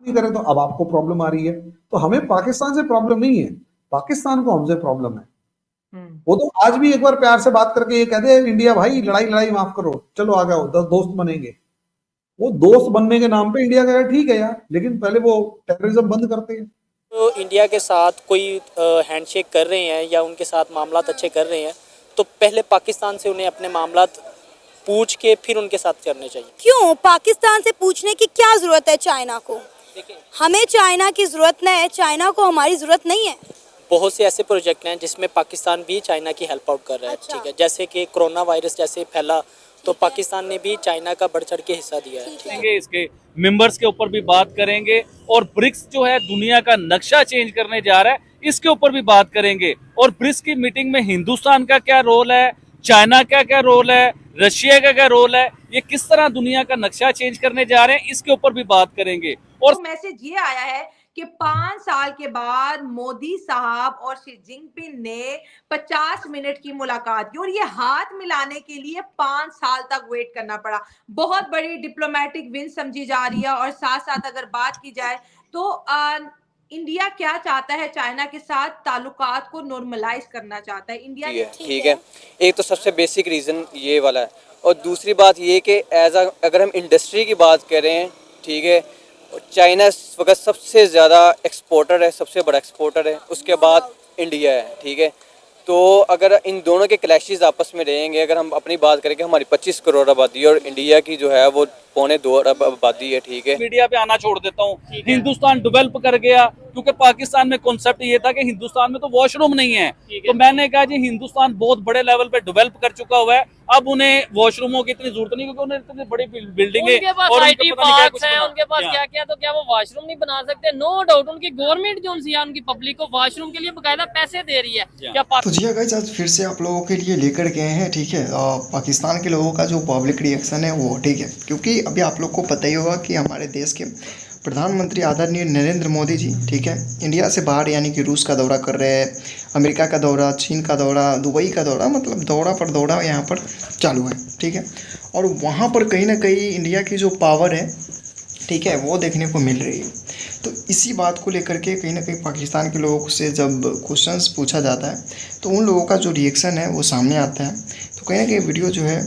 नहीं करे तो अब आपको प्रॉब्लम आ रही है। तो हमें पाकिस्तान से प्रॉब्लम नहीं है, पाकिस्तान को हमसे प्रॉब्लम है। वो तो आज भी एक बार प्यार से बात करके ये कह दे इंडिया भाई लड़ाई लड़ाई माफ करो, चलो आ जाओ, 10 दोस्त बनेंगे। वो दोस्त बनने के नाम पे इंडिया कह ठीक है यार, लेकिन पहले वो टेररिज्म बंद करते हैं। तो इंडिया के साथ कोई हैंडशेक कर रहे हैं या उनके साथ मामलात अच्छे कर रहे हैं, तो पहले पाकिस्तान से उन्हें अपने मामलात पूछ के फिर उनके साथ करने चाहिए। क्यों पाकिस्तान से पूछने की क्या जरूरत है चाइना को? हमें चाइना की जरूरत नहीं है, चाइना को हमारी जरूरत नहीं है। बहुत से ऐसे प्रोजेक्ट हैं जिसमें पाकिस्तान भी चाइना की हेल्प आउट कर रहा है। अच्छा। ठीक है, जैसे कि कोरोना वायरस जैसे फैला तो पाकिस्तान ने भी चाइना का बढ़ चढ़ के हिस्सा दिया है। ठीक है, इसके मेंबर्स के ऊपर भी बात करेंगे और ब्रिक्स जो है दुनिया का नक्शा चेंज करने जा रहा है, इसके ऊपर भी बात करेंगे। और ब्रिक्स की मीटिंग में हिंदुस्तान का क्या रोल है, चाइना का क्या रोल है, रशिया का क्या रोल है, ये किस तरह दुनिया का नक्शा चेंज करने जा रहे हैं, इसके ऊपर भी बात करेंगे। और मैसेज ये आया है कि 5 साल के बाद मोदी साहब और शी जिनपिंग ने 50 मिनट की मुलाकात की और ये हाथ मिलाने के लिए 5 साल तक वेट करना पड़ा। बहुत बड़ी डिप्लोमेटिक विन समझी जा रही है। और साथ साथ अगर बात की जाए तो इंडिया क्या चाहता है, चाइना के साथ ताल्लुकात को नॉर्मलाइज करना चाहता है इंडिया। ठीक है, एक तो सबसे बेसिक रीज़न ये वाला है। और दूसरी बात ये कि अगर हम इंडस्ट्री की बात करें, ठीक है, चाइना इस वक्त सबसे ज़्यादा एक्सपोर्टर है, सबसे बड़ा एक्सपोर्टर है, उसके बाद इंडिया है। ठीक है, तो अगर इन दोनों के क्लैशेस आपस में रहेंगे, अगर हम अपनी बात करें कि हमारी 25 करोड़ आबादी है और इंडिया की जो है वो 2.25 अरब आबादी है। ठीक है, मीडिया पे आना छोड़ देता हूँ। हिंदुस्तान डेवलप कर गया क्योंकि पाकिस्तान में कॉन्सेप्ट ये था कि हिंदुस्तान में तो वॉशरूम नहीं है, तो मैंने कहा जी हिंदुस्तान बहुत बड़े लेवल पे डेवलप कर चुका हुआ है, अब उन्हें वॉशरूमों की इतनी जरूरत नहीं, क्योंकि उन्हें इतनी बड़ी बिल्डिंग है, उनके पास आईटी पार्क्स हैं, उनके पास क्या क्या, तो क्या वो वॉशरूम नहीं बना सकते? नो डाउट उनकी गवर्नमेंट जो है उनकी पब्लिक को वॉशरूम के लिए बकायदा पैसे दे रही है। क्या तो जी गाइस, आज फिर से आप लोगों के लिए लेकर गए हैं, ठीक है, पाकिस्तान के लोगों का जो पब्लिक रिएक्शन है वो, ठीक है, क्योंकि अभी आप लोग को पता ही होगा कि हमारे देश के प्रधानमंत्री आदरणीय नरेंद्र मोदी जी, ठीक है, इंडिया से बाहर यानी कि रूस का दौरा कर रहे हैं, अमेरिका का दौरा, चीन का दौरा, दुबई का दौरा, मतलब दौरा पर दौरा यहाँ पर चालू है। ठीक है, और वहाँ पर कहीं ना कहीं इंडिया की जो पावर है, ठीक है, वो देखने को मिल रही है। तो इसी बात को लेकर के कहीं ना कहीं पाकिस्तान के लोगों से जब क्वेश्चंस पूछा जाता है तो उन लोगों का जो रिएक्शन है वो सामने आता है। तो कहीं ना कहीं वीडियो जो है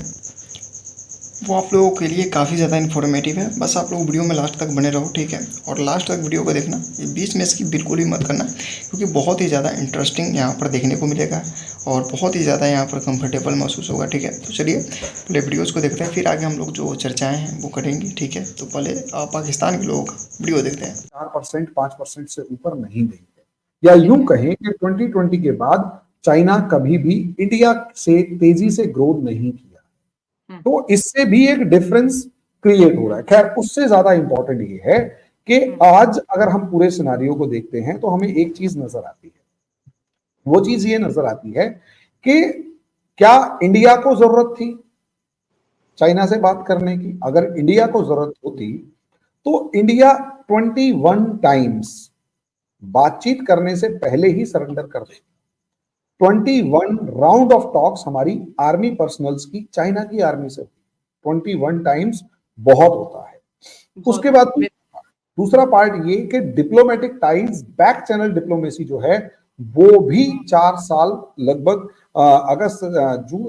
वो आप लोगों के लिए काफ़ी ज़्यादा इन्फॉर्मेटिव है। बस आप लोग वीडियो में लास्ट तक बने रहो, ठीक है, और लास्ट तक वीडियो को देखना, ये बीच में इसकी बिल्कुल ही मत करना, क्योंकि बहुत ही ज़्यादा इंटरेस्टिंग यहाँ पर देखने को मिलेगा और बहुत ही ज़्यादा यहाँ पर कंफर्टेबल महसूस होगा। ठीक है, तो चलिए पहले वीडियोज़ को देखते हैं, फिर आगे हम लोग जो चर्चाएँ हैं वो करेंगे। ठीक है, तो पहले पाकिस्तान के लोगों का वीडियो देखते हैं। 4%, 5% से ऊपर नहीं देंगे, या यूं कहें कि 2020 के बाद चाइना कभी भी इंडिया से तेजी से ग्रोथ नहीं किया, तो इससे भी एक डिफरेंस क्रिएट हो रहा है। खैर, उससे ज्यादा इंपॉर्टेंट ये है कि आज अगर हम पूरे सिनारियो को देखते हैं तो हमें एक चीज नजर आती है, वो चीज ये नजर आती है कि क्या इंडिया को जरूरत थी चाइना से बात करने की? अगर इंडिया को जरूरत होती तो इंडिया 21 टाइम्स बातचीत करने से पहले ही सरेंडर कर देती। 21 राउंड ऑफ टॉक्स हमारी आर्मी पर्सनल्स की चाइना की आर्मी से हुई। 21 टाइम्स बहुत होता है। उसके बाद दूसरा पार्ट ये कि diplomatic ties, back channel diplomacy जो है वो भी 4 साल लगभग अगस्त,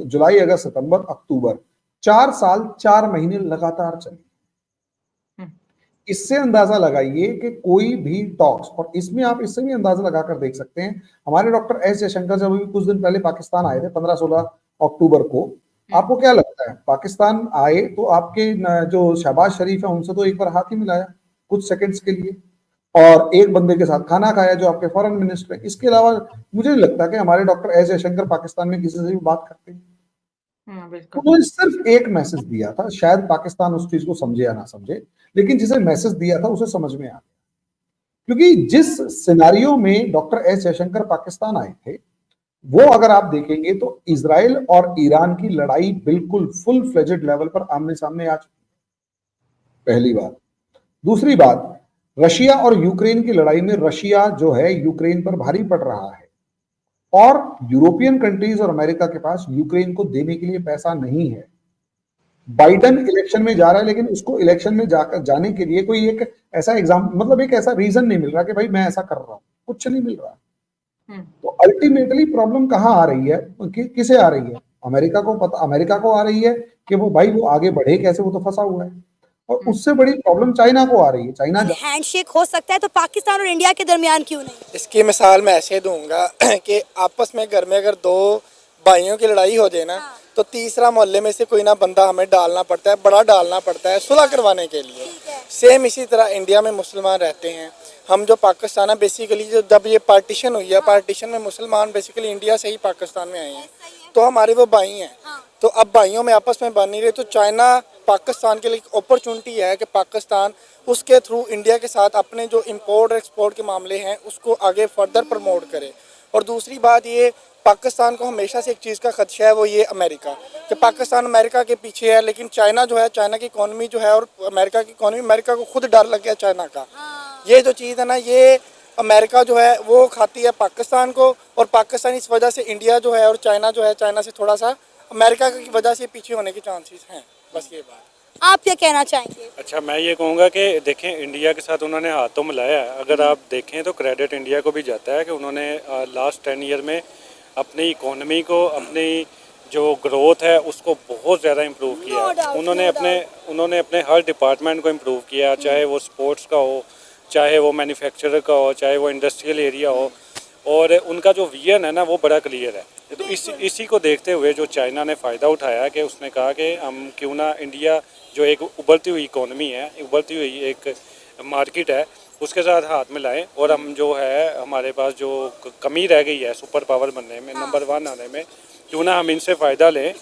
जुलाई, अगस्त, सितंबर, अक्टूबर, 4 साल 4 महीने लगातार चली। इससे अंदाजा लगाइए कि कोई भी टॉक्स, और इसमें आप इससे भी अंदाजा लगाकर देख सकते हैं, हमारे डॉक्टर एस जयशंकर जब अभी कुछ दिन पहले पाकिस्तान आए थे 15-16 अक्टूबर को, आपको क्या लगता है पाकिस्तान आए तो आपके जो शहबाज शरीफ है उनसे तो एक बार हाथ ही मिलाया कुछ सेकंड्स के लिए, और एक बंदे के साथ खाना खाया जो आपके फॉरेन मिनिस्टर है। इसके अलावा मुझे नहीं लगता कि हमारे डॉक्टर एस जयशंकर पाकिस्तान में किसी से भी बात करते हैं। उन्होंने सिर्फ एक मैसेज दिया था, शायद पाकिस्तान उस चीज को समझे या ना समझे, लेकिन जिसे मैसेज दिया था उसे समझ में आ गया। क्योंकि जिस सिनारियो में डॉक्टर एस जयशंकर पाकिस्तान आए थे वो अगर आप देखेंगे तो इजराइल और ईरान की लड़ाई बिल्कुल फुल फ्लेजेड लेवल पर आमने सामने आ चुकी है, पहली बात। दूसरी बात, रशिया और यूक्रेन की लड़ाई में रशिया जो है यूक्रेन पर भारी पड़ रहा है, और यूरोपियन कंट्रीज और अमेरिका के पास यूक्रेन को देने के लिए पैसा नहीं है। बाइडन इलेक्शन में जा रहा है, लेकिन उसको इलेक्शन में जाकर जाने के लिए कोई एक ऐसा एग्जाम, मतलब एक ऐसा रीजन नहीं मिल रहा कि भाई मैं ऐसा कर रहा हूँ, कुछ नहीं मिल रहा। तो अल्टीमेटली प्रॉब्लम कहाँ आ रही है, किसे आ रही है? अमेरिका को पता, अमेरिका को आ रही है कि वो भाई वो आगे बढ़े कैसे, वो तो फंसा हुआ है। और उससे बड़ी प्रॉब्लम चाइना को आ रही है। चाइना हैंडशेक हो सकता है तो पाकिस्तान और इंडिया के दरमियान क्यों नहीं? इसकी मिसाल मैं ऐसे दूंगा कि आपस में घर में अगर दो भाइयों की लड़ाई हो जाए ना, तो तीसरा मोहल्ले में से कोई ना बंदा हमें डालना पड़ता है, बड़ा डालना पड़ता है सुलह करवाने के लिए। सेम इसी तरह इंडिया में मुसलमान रहते हैं, हम जो पाकिस्तान है बेसिकली, जो जब ये पार्टीशन हुई है, पार्टीशन में मुसलमान बेसिकली इंडिया से ही पाकिस्तान में आए हैं, तो हमारे वो भाई हैं। तो अब भाइयों में आपस में बन नहीं रहे, तो चाइना पाकिस्तान के लिए एक अपॉर्चुनिटी है कि पाकिस्तान उसके थ्रू इंडिया के साथ अपने जो इंपोर्ट और एक्सपोर्ट के मामले हैं उसको आगे फर्दर प्रमोट करे। और दूसरी बात ये, पाकिस्तान को हमेशा से एक चीज़ का खदशा है, वो ये अमेरिका, कि पाकिस्तान अमेरिका के पीछे है, लेकिन चाइना जो है, चाइना की इकोनॉमी जो है और अमेरिका की इकोनॉमी, अमेरिका को खुद डर लग गया चाइना का। ये जो चीज़ है ना, ये अमेरिका जो है वो खाती है पाकिस्तान को, और पाकिस्तान इस वजह से इंडिया जो है और चाइना जो है, चाइना से थोड़ा सा अमेरिका की वजह से पीछे होने के चांसेस हैं। बस ये बात। आप क्या कहना चाहेंगे? अच्छा, मैं ये कहूँगा कि देखें, इंडिया के साथ उन्होंने हाथ तो मिलाया है। अगर आप देखें तो क्रेडिट इंडिया को भी जाता है कि उन्होंने लास्ट 10 ईयर में अपनी इकोनॉमी को, अपनी जो ग्रोथ है उसको बहुत ज़्यादा इम्प्रूव किया। उन्होंने अपने हर डिपार्टमेंट को इम्प्रूव किया, चाहे वो स्पोर्ट्स का हो, चाहे वो मैन्युफैक्चरर का हो, चाहे वो इंडस्ट्रियल एरिया हो। और उनका जो विजन है ना वो बड़ा क्लियर है। तो इसी को देखते हुए जो चाइना ने फ़ायदा उठाया कि उसने कहा कि हम क्यों ना इंडिया जो एक उभरती हुई इकोनॉमी है, उभरती हुई एक मार्केट है, उसके साथ हाथ मिलाएं और हम जो है हमारे पास जो कमी रह गई है सुपर पावर बनने में, नंबर 1 आने में, क्यों ना हम इनसे फ़ायदा लें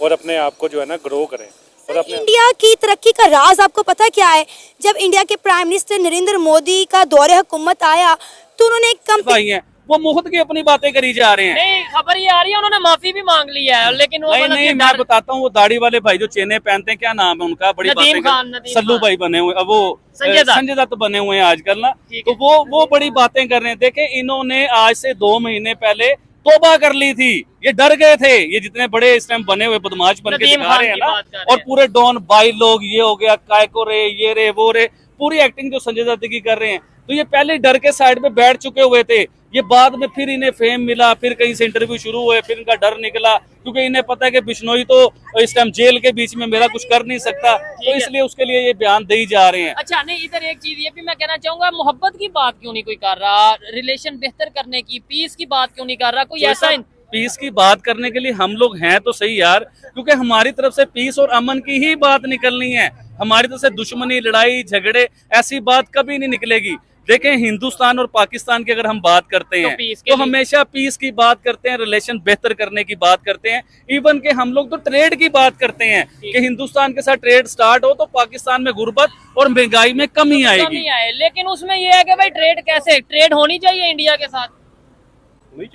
और अपने आप को जो है ना ग्रो करें। और अपने इंडिया की तरक्की का राज आपको पता क्या है? जब इंडिया के प्राइम मिनिस्टर नरेंद्र मोदी का दौरे हुकूमत आया तो उन्होंने एक वो मुफ्त की अपनी बातें करी जा रहे हैं। नहीं, खबर ये आ रही है उन्होंने माफी भी मांग ली है, लेकिन वो नहीं, मैं बताता हूँ, वो दाढ़ी वाले भाई जो चेने पहनते हैं, क्या नाम है उनका, बड़ी बातें, सल्लू भाई बने हुए, अब वो संजय दत्त बने हुए हैं आजकल ना, तो वो बड़ी बातें कर रहे हैं। देखे, इन्होंने आज से 2 महीने पहले तौबा कर ली थी, ये डर गए थे, ये जितने बड़े इस टाइम बने हुए बदमाश बन के दिखा रहे हैं ना, और पूरे डॉन बाई लोग, ये हो गया कायको रे, ये रे वो रे, पूरी एक्टिंग जो संजय दत्त की कर रहे हैं, तो ये पहले डर के साइड पे बैठ चुके हुए थे। ये बाद में फिर इन्हें फेम मिला, फिर कहीं से इंटरव्यू शुरू हुए, फिर इनका डर निकला, क्योंकि इन्हें पता है कि बिश्नोई तो इस टाइम जेल के बीच में मेरा कुछ कर नहीं सकता, तो इसलिए उसके लिए ये बयान दे ही जा रहे हैं। अच्छा, नहीं, इधर एक चीज ये भी मैं कहना चाहूंगा, मोहब्बत की बात क्यों नहीं कोई कर रहा, रिलेशन बेहतर करने की, पीस की बात क्यों नहीं कर रहा कोई? ऐसा पीस की बात करने के लिए हम लोग हैं तो सही यार, क्योंकि हमारी तरफ से पीस और अमन की ही बात निकलनी है। हमारी तरफ से दुश्मनी, लड़ाई झगड़े, ऐसी बात कभी नहीं निकलेगी। देखें, हिंदुस्तान और पाकिस्तान की अगर हम बात करते हैं तो हमेशा पीस की बात करते हैं, रिलेशन बेहतर करने की बात करते हैं। इवन के हम लोग तो ट्रेड की बात करते हैं कि हिंदुस्तान के साथ ट्रेड स्टार्ट हो तो पाकिस्तान में गुर्बत और महंगाई में कमी आएगी। लेकिन उसमें यह है कि भाई ट्रेड कैसे, ट्रेड होनी चाहिए इंडिया के साथ,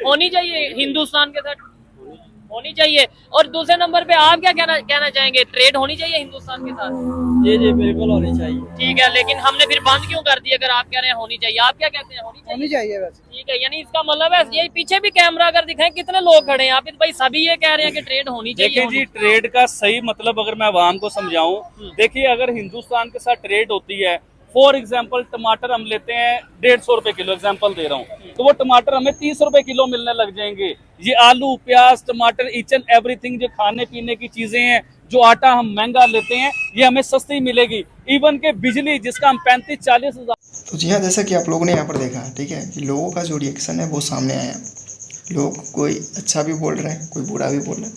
होनी चाहिए हिंदुस्तान के साथ, होनी चाहिए। और दूसरे नंबर पे आप क्या कहना चाहेंगे, ट्रेड होनी चाहिए हिंदुस्तान के साथ? जी बिल्कुल होनी चाहिए। ठीक है, लेकिन हमने फिर बंद क्यों कर दी अगर आप कह रहे हैं होनी चाहिए? आप क्या कहते हैं, होनी चाहिए बस? ठीक है, यानी इसका मतलब है, ये पीछे भी कैमरा अगर दिखाएं कितने लोग खड़े हैं यहाँ पे, भाई सभी ये कह रहे हैं कि ट्रेड होनी चाहिए। देखिए जी, ट्रेड का सही मतलब अगर मैं आवाम को समझाऊं, देखिए अगर हिंदुस्तान के साथ ट्रेड होती है, फॉर एग्जाम्पल टमाटर हम लेते हैं 150 रुपए किलो, एग्जाम्पल दे रहा हूँ, तो वो टमाटर हमें 30 रुपए किलो मिलने लग जाएंगे। ये आलू, प्याज, टमाटर, ईच एंड एवरीथिंग जो खाने पीने की चीजें हैं, जो आटा हम महंगा लेते हैं, ये हमें सस्ती मिलेगी। इवन के बिजली जिसका हम 35-40 हज़ार। तो जी हाँ, जैसा कि आप लोगों ने यहाँ पर देखा, ठीक है, कि लोगों का जो रिएक्शन है वो सामने आया। लोग कोई अच्छा भी बोल रहे हैं, कोई बुरा भी बोल रहे हैं,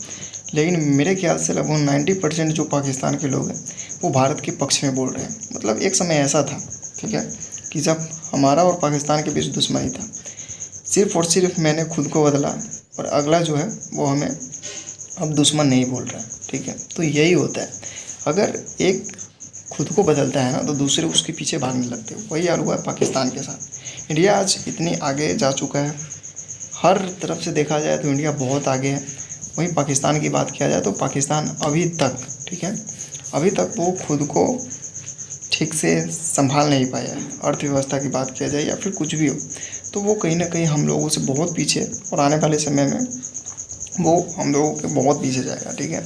लेकिन मेरे ख्याल से लगभग 90% जो पाकिस्तान के लोग हैं वो भारत के पक्ष में बोल रहे हैं। मतलब एक समय ऐसा था, ठीक है, कि जब हमारा और पाकिस्तान के बीच दुश्मनी था, सिर्फ़ और सिर्फ मैंने खुद को बदला और अगला जो है वो हमें अब दुश्मन नहीं बोल रहा है, ठीक है। तो यही होता है, अगर एक खुद को बदलता है ना तो दूसरे उसके पीछे भागने लगते हैं। वही हाल हुआ है पाकिस्तान के साथ। इंडिया आज इतनी आगे जा चुका है, हर तरफ से देखा जाए तो इंडिया बहुत आगे है। वहीं पाकिस्तान की बात किया जाए तो पाकिस्तान अभी तक, ठीक है, अभी तक वो खुद को ठीक से संभाल नहीं पाया है। अर्थव्यवस्था की बात किया जाए या फिर कुछ भी हो, तो वो कहीं ना कहीं हम लोगों से बहुत पीछे, और आने वाले समय में वो हम लोगों के बहुत पीछे जाएगा, ठीक है।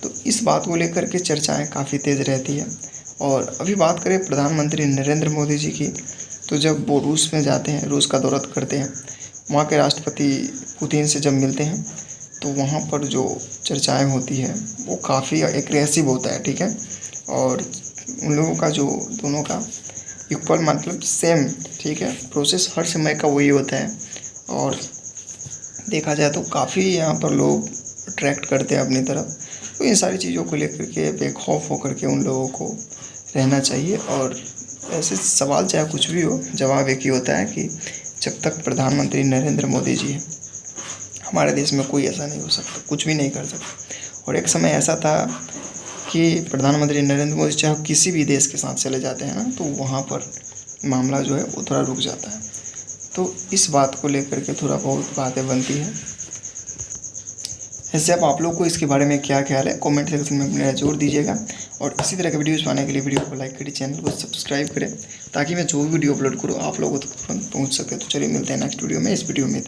तो इस बात को लेकर के चर्चाएं काफ़ी तेज़ रहती है। और अभी बात करें प्रधानमंत्री नरेंद्र मोदी जी की, तो जब वो रूस में जाते हैं, रूस का दौरा करते हैं, वहाँ के राष्ट्रपति पुतिन से जब मिलते हैं तो वहाँ पर जो चर्चाएं होती है वो काफ़ी एग्रेसिव होता है, ठीक है। और उन लोगों का जो दोनों का इक्वल मतलब सेम, ठीक है, प्रोसेस हर समय का वही होता है। और देखा जाए तो काफ़ी यहाँ पर लोग अट्रैक्ट करते हैं अपनी तरफ। तो इन सारी चीज़ों को लेकर के बेखौफ होकर के उन लोगों को रहना चाहिए। और ऐसे सवाल चाहे कुछ भी हो, जवाब एक ही होता है कि जब तक प्रधानमंत्री नरेंद्र मोदी जी हैं, हमारे देश में कोई ऐसा नहीं हो सकता, कुछ भी नहीं कर सकता। और एक समय ऐसा था कि प्रधानमंत्री नरेंद्र मोदी चाहे किसी भी देश के साथ चले जाते हैं ना, तो वहाँ पर मामला जो है वो थोड़ा रुक जाता है। तो इस बात को लेकर के थोड़ा बहुत बातें बनती हैं। ऐसे अब आप लोग को इसके बारे में क्या ख्याल है, कमेंट सेक्शन में अपना जोर दीजिएगा। और इसी तरह के वीडियोज़ पाने के लिए वीडियो को लाइक करें, चैनल को सब्सक्राइब करें, ताकि मैं जो भी वीडियो अपलोड करूँ आप लोगों तक तुरंत पहुँच सके। तो चलिए मिलते हैं नेक्स्ट वीडियो में। इस वीडियो में